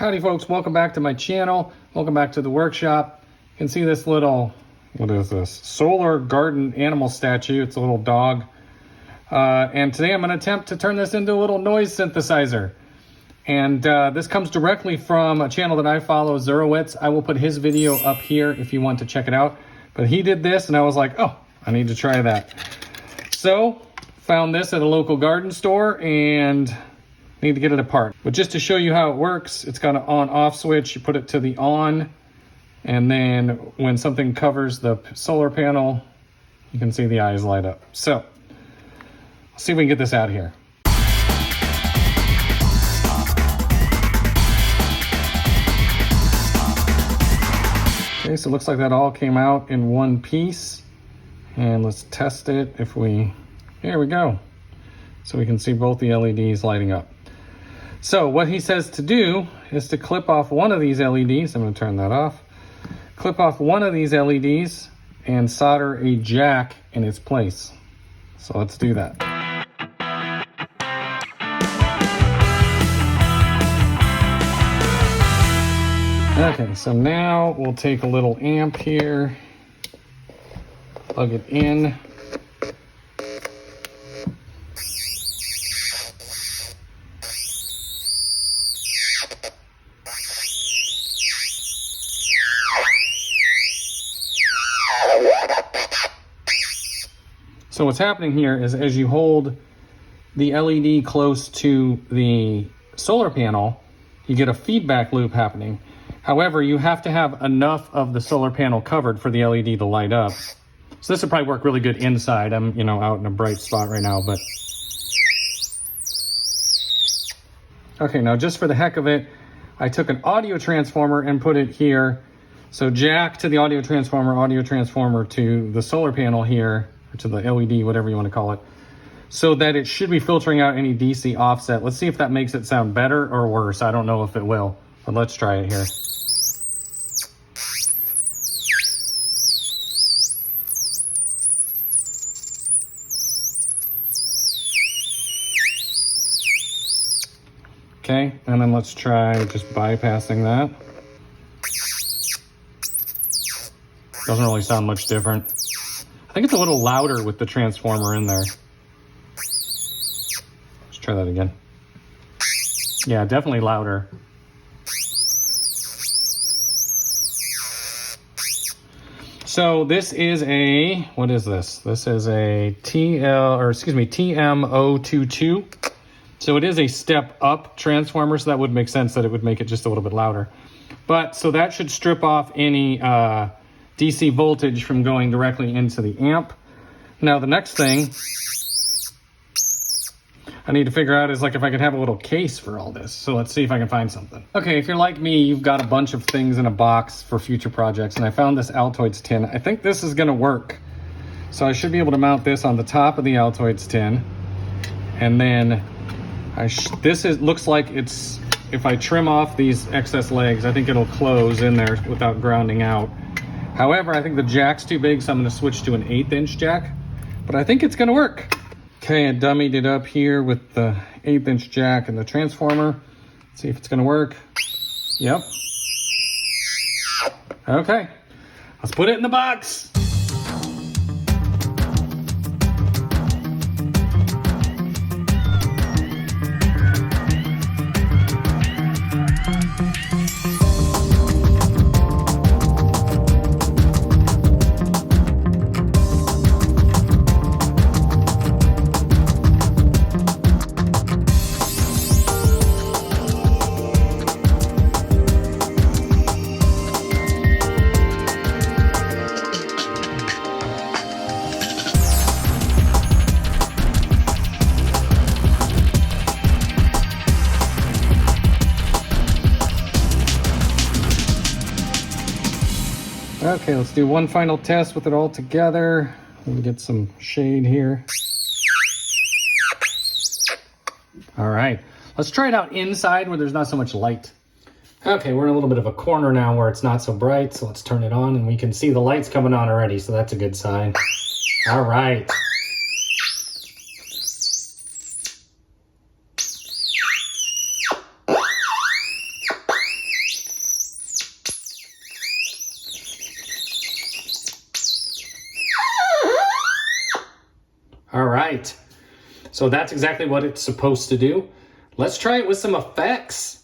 Howdy folks, welcome back to my channel. Welcome back to the workshop. You can see this little, what is this? Solar garden animal statue. It's a little dog. And today I'm going to attempt to turn this into a little noise synthesizer. And this comes directly from a channel that I follow, Zerowitz. I will put his video up here if you want to check it out. But he did this and I was like, oh, I need to try that. So, found this at a local garden store and need to get it apart. But just to show you how it works, it's got an on-off switch. You put it to the on, and then when something covers the solar panel, you can see the eyes light up. So, let's see if we can get this out of here. Okay, so it looks like that all came out in one piece. And let's test it if we, here we go. So we can see both the LEDs lighting up. So what he says to do is to clip off one of these LEDs. I'm going to turn that off. Clip off one of these LEDs and solder a jack in its place. So let's do that. Okay, so now we'll take a little amp here, plug it in. So what's happening here is as you hold the LED close to the solar panel, you get a feedback loop happening. However, you have to have enough of the solar panel covered for the LED to light up. So this would probably work really good inside. I'm, out in a bright spot right now, but. Okay, now just for the heck of it, I took an audio transformer and put it here. So jack to the audio transformer to the solar panel here, or to the LED, whatever you want to call it, so that it should be filtering out any DC offset. Let's see if that makes it sound better or worse. I don't know if it will, but let's try it here. Okay, and then let's try just bypassing that. Doesn't really sound much different. I think it's a little louder with the transformer in there. Let's try that again. Yeah, definitely louder. So this is a, what is this? This is a TM022. So it is a step up transformer, so that would make sense that it would make it just a little bit louder. But so that should strip off any DC voltage from going directly into the amp. Now the next thing I need to figure out is like if I could have a little case for all this. So let's see if I can find something. Okay, if you're like me, you've got a bunch of things in a box for future projects, and I found this Altoids tin. I think this is gonna work. So I should be able to mount this on the top of the Altoids tin. And then looks like it's, if I trim off these excess legs, I think it'll close in there without grounding out. However, I think the jack's too big, so I'm gonna switch to an 1/8" jack, but I think it's gonna work. Okay, I dummied it up here with the 1/8" jack and the transformer. Let's see if it's gonna work. Yep. Okay, let's put it in the box. Okay, let's do one final test with it all together. Let me get some shade here. All right, let's try it out inside where there's not so much light. Okay, we're in a little bit of a corner now where it's not so bright, so let's turn it on and we can see the lights coming on already, so that's a good sign. All right. So that's exactly what it's supposed to do. Let's try it with some effects.